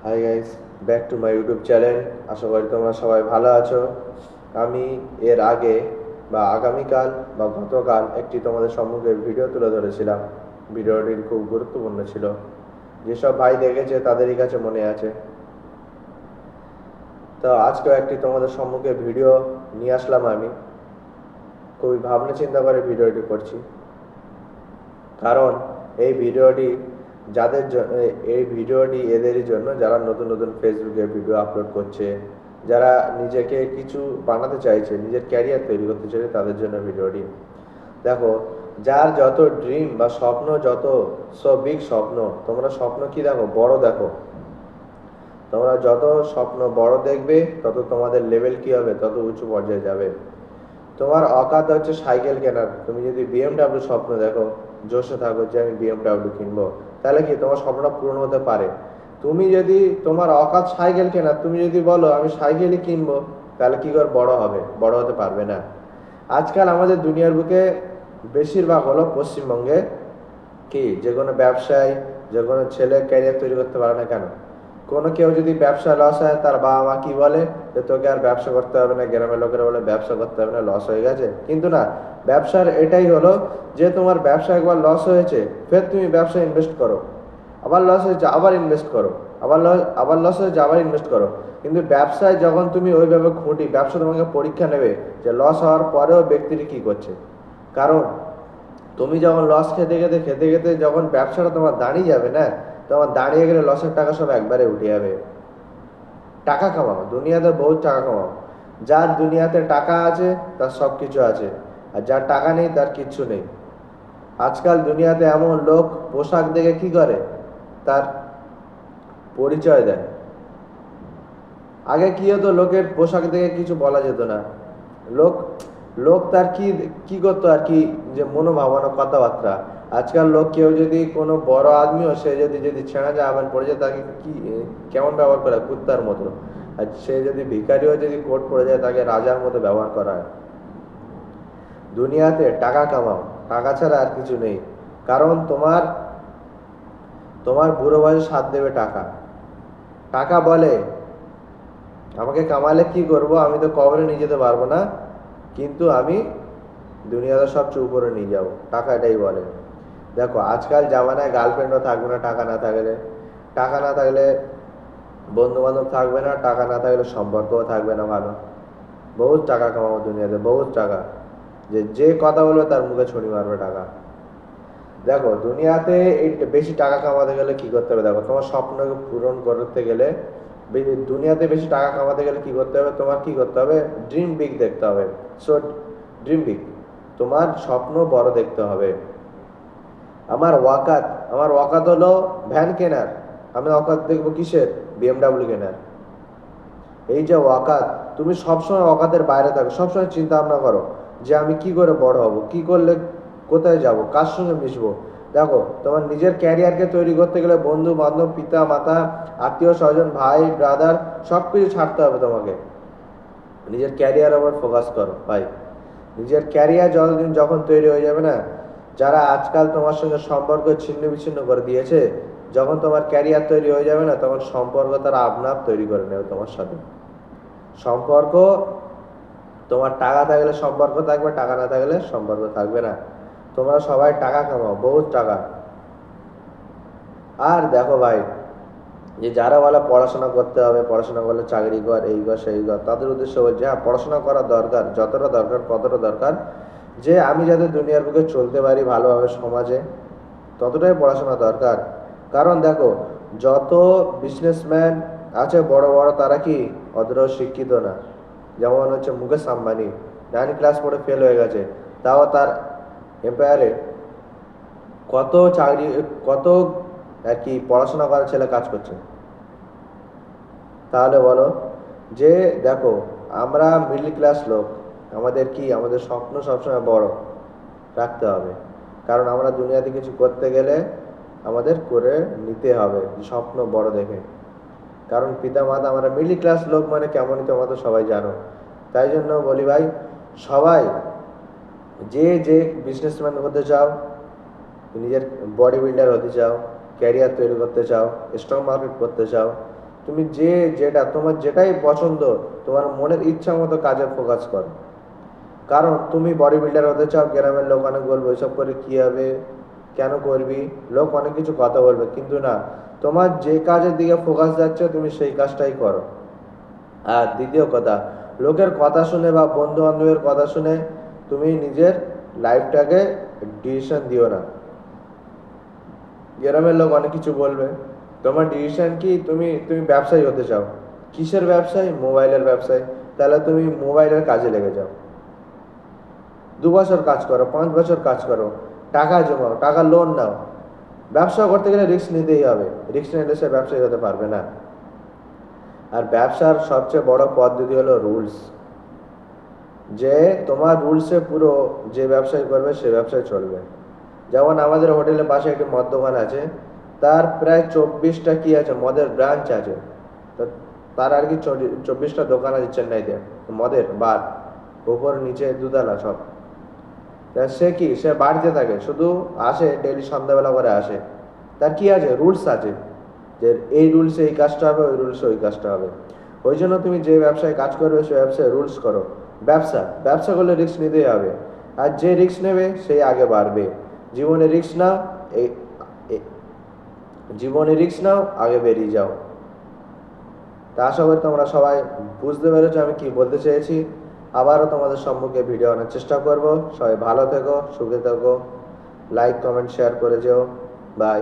High guys, back to my YouTube channel. আশা করি তোমরা সবাই ভালো আছো। আমি এর আগে বা আগামীকাল বা গতকাল একটি তোমাদের সম্মুখে ভিডিও তুলে ধরেছিলাম। ভিডিওটি খুব গুরুত্বপূর্ণ ছিল। যেসব ভাই দেখেছে তাদেরই কাছে মনে আছে। তো আজকেও একটি তোমাদের সম্মুখে ভিডিও নিয়ে আসলাম। আমি খুবই ভাবনা চিন্তা করে ভিডিওটি করছি, কারণ এই ভিডিওটি এদেরই জন্য যারা নতুন নতুন ফেসবুকে ভিডিও আপলোড করছে, যারা নিজেকে কিছু বানাতে চাইছে, নিজের ক্যারিয়ার তৈরি করতে চাইছে, তাদের জন্য ভিডিওটি। দেখো, যার যত ড্রিম বা স্বপ্ন, যত বিগ স্বপ্ন, তোমরা স্বপ্ন কি দেখো, বড় দেখো। তোমরা যত স্বপ্ন বড় দেখবে তত তোমাদের লেভেল কি হবে, তত উঁচু পর্যায়ে যাবে। তোমার অকাত হচ্ছে সাইকেল কেনার, তুমি যদি বিএমডাব্লিউ স্বপ্ন দেখো, জোশে থাকো যে আমি বিএমডাব্লিউ কিনবো, তাহলে কি তোমার স্বপ্নটা পূরণ হতে পারে। তুমি যদি তোমার অকাত সাইকেল কেনার, তুমি যদি বলো আমি সাইকেলই কিনবো, তাহলে কি করে বড় হবে? বড় হতে পারবে না। আজকাল আমাদের দুনিয়ার বুকে বেশিরভাগ হলো পশ্চিমবঙ্গে কি, যে কোনো ব্যবসায়, যে কোনো ছেলে ক্যারিয়ার তৈরি করতে পারে না কেন? কোনো কেউ যদি ব্যবসা লস হয়, তার বাবা মা কি বলে, যে তোকে আর ব্যবসা করতে হবে না। গ্রামের লোকেরা বলে ব্যবসা করতে হবে না, লস হয়ে গেছে। কিন্তু না, ব্যবসার এটাই হলো যে তোমার ব্যবসা একবার লস হয়েছে, ফের তুমি ব্যবসা ইনভেস্ট করো, আবার লস হয়েছে আবার ইনভেস্ট করো, আবার লস হয়েছে আবার ইনভেস্ট করো। কিন্তু ব্যবসায় যখন তুমি ওইভাবে খুঁটি, ব্যবসা তোমাকে পরীক্ষা নেবে যে লস হওয়ার পরেও ব্যক্তিটি কি করছে। কারণ তুমি যখন লস খেতে খেতে খেতে খেতে যখন ব্যবসাটা তোমার দাঁড়িয়ে যাবে না, তোমার দাঁড়িয়ে গেলে লসের টাকা সব একবারে উঠে যাবে। টাকা কামাও, দুনিয়াতে বহুত টাকা কামাও। যার দুনিয়াতে টাকা আছে তার সব কিছু আছে, আর যার টাকা নেই তার কিচ্ছু নেই। আজকাল দুনিয়াতে এমন লোক পোশাক দেখে কি করে, তার পরিচয় দেয়। আগে কি হতো, লোকের পোশাক দেখে কিছু বলা যেত না। লোক লোক তার কি কি করতো আর কি, যে মনোভাবনা, কথাবার্তা। আজকাল লোক কেউ যদি কোনো বড় আদমিও, সে যদি যদি ছেঁড়া জামা পড়ে যায়, তাকে কি কেমন ব্যবহার করে, কুত্তার মতো। আর সে যদি ভিখারিও যদি কোট পড়ে যায়, তাকে রাজার মতো ব্যবহার করা হয়। দুনিয়াতে টাকা কামাও, টাকা ছাড়া আর কিছু নেই। কারণ তোমার তোমার বুড়ো বয়সে সাথ দেবে টাকা। টাকা বলে আমাকে কামালে কি করব, আমি তো কবরে নিয়ে যেতে পারবো না, কিন্তু আমি দুনিয়াতে সবচেয়ে উপরে নিয়ে যাবো। টাকা এটাই বলে। দেখো, আজকাল জামানায় গার্লফ্রেন্ডও থাকবে না টাকা না থাকলে। টাকা না থাকলে বন্ধু বান্ধব থাকবে না, টাকা না থাকলে সম্পর্কও থাকবে না ভালো। বহুত টাকা কামাবো দুনিয়াতে, বহুত টাকা। যে যে কথা বলবে তার মুখে ছুরি মারবে টাকা। দেখো, দুনিয়াতে এই বেশি টাকা কামাতে গেলে কি করতে হবে, দেখো তোমার স্বপ্নকে পূরণ করতে গেলে, দুনিয়াতে বেশি টাকা কামাতে গেলে কি করতে হবে, তোমার কি করতে হবে, ড্রিম বিগ দেখতে হবে। সো ড্রিম বিগ, তোমার স্বপ্ন বড় দেখতে হবে। আমার ওয়াকাত হলো ভ্যান কেনার। আমি ওয়াকাত দেখবো কিসের? বিএমডাব্লিউ কেনার। এই যে ওয়াকাত, তুমি সবসময় ওয়াকাতের বাইরে থাকো, সবসময় চিন্তা ভাবনা করো যে আমি কি করে বড় হব, কি করলে কোথায় যাব, কার সঙ্গে মিশবো। দেখো, তোমার নিজের ক্যারিয়ারকে তৈরি করতে গেলে বন্ধু বান্ধব, পিতা মাতা, আত্মীয় স্বজন, ভাই ব্রাদার, সব কিছু ছাড়তে হবে তোমাকে। নিজের ক্যারিয়ার ওপর ফোকাস করো ভাই। নিজের ক্যারিয়ার যতদিন যখন তৈরি হয়ে যাবে না, যারা আজকাল তোমার সঙ্গে সম্পর্ক ছিন্ন বিচ্ছিন্ন করে দিয়েছে, যখন তোমার ক্যারিয়ার তৈরি হয়ে যাবে না, তখন সম্পর্ক তারা আপনা আপ তৈরি করে নেবে তোমার সাথে। সম্পর্ক, তোমার টাকা থাকলে সম্পর্ক থাকবে, টাকা না থাকলে সম্পর্ক থাকবে না। তোমরা সবাই টাকা কামাও, বহুত টাকা। আর দেখো ভাই, যে যারা বলে পড়াশোনা করতে হবে, পড়াশোনা করলে চাকরি কর, এই কর সেই কর, তাদের উদ্দেশ্যে বলছে হ্যাঁ, পড়াশোনা করা দরকার, যতটা দরকার কতটা দরকার, যে আমি যাতে দুনিয়ার বুকে চলতে পারি ভালোভাবে সমাজে, ততটাই পড়াশোনা দরকার। কারণ দেখো, যত বিজনেসম্যান আছে বড় বড়, তারা কি অতটাও শিক্ষিত না। যেমন হচ্ছে মুকেশ আম্বানি, 9 ক্লাস পড়ে ফেল হয়ে গেছে, তাও তার এম্পায়ারে কত চাকরি, কত আর কি পড়াশোনা করা ছেলে কাজ করছে। তাহলে বলো, যে দেখো, আমরা মিডল ক্লাস লোক, আমাদের কি, আমাদের স্বপ্ন সবসময় বড় রাখতে হবে। কারণ আমরা দুনিয়াতে কিছু করতে গেলে আমাদের করে নিতে হবে স্বপ্ন বড় দেখে। কারণ পিতা মাতা, আমরা মিডল ক্লাস লোক মানে কেমনই তোমরা তো সবাই জানো। তাই জন্য বলি ভাই, সবাই যে যে বিজনেসম্যান হতে চাও, নিজের বডি বিল্ডার হতে চাও, ক্যারিয়ার তৈরি করতে চাও, স্টক মার্কেট করতে চাও, তুমি যেটা তোমার যেটাই পছন্দ, তোমার মনের ইচ্ছা মতো কাজে ফোকাস করো। কারণ তুমি বডি বিল্ডার হতে চাও, গ্রামের লোক অনেক বলবে ওইসব করে কি হবে, কেন করবি, লোক অনেক কিছু কথা বলবে, কিন্তু না, তোমার যে কাজের দিকে ফোকাস যাচ্ছে তুমি সেই কাজটাই করো। আর দ্বিতীয় কথা, লোকের কথা শুনে বা বন্ধু বান্ধবের কথা শুনে তুমি নিজের লাইফটাকে ডিসিশন দিও না। গ্রামের লোক অনেক কিছু বলবে, তোমার ডিসিশন কি, তুমি ব্যবসায়ী হতে চাও, কিসের ব্যবসায়ী, মোবাইলের ব্যবসায়ী, তাহলে তুমি মোবাইলের কাজে লেগে যাও। 2 বছর কাজ করো, 5 বছর কাজ করো, টাকা জমাও, টাকা লোন নাও। ব্যবসা করতে গেলে রিস্ক নিতেই হবে, রিস্ক নিলে সে ব্যবসায়ী হতে পারবে না। আর ব্যবসার সবচেয়ে বড় পদ্ধতি হলো রুলস। যে তোমার রুলসে পুরো যে ব্যবসায় করবে সে ব্যবসায় চলবে। যেমন আমাদের হোটেলের পাশে একটি মদ দোকান আছে, তার প্রায় 24টা কি আছে, মদের ব্রাঞ্চ আছে। তো তার আর কি 24টা দোকান আছে চেন্নাইতে, মদের বার, উপর নিচে দুতলা সব। তা সে বাড়িতে থাকে, শুধু আসে ডেলি সন্ধ্যাবেলা করে আসে। তার কি আছে, রুলস আছে, যে এই রুলসে এই কাজটা হবে, ওই রুলসে ওই কাজটা হবে। ওই জন্য তুমি যে ব্যবসায় কাজ করবে সে ব্যবসায় রুলস করো। ব্যবসা করলে রিস্ক নিতেই হবে, আর যে রিস্ক নেবে সেই আগে বাড়বে। জীবনে রিস্ক নাও, জীবনে রিস্ক নাও, আগে বেরিয়ে যাও। তা আশা করি তোমরা সবাই বুঝতে পেরেছো আমি কি বলতে চেয়েছি। আবারও তোমাদের সম্মুখে ভিডিও আনার চেষ্টা করব। সবাই ভালো থেকো, সুখে থেকো, লাইক কমেন্ট শেয়ার করে যেও। বাই।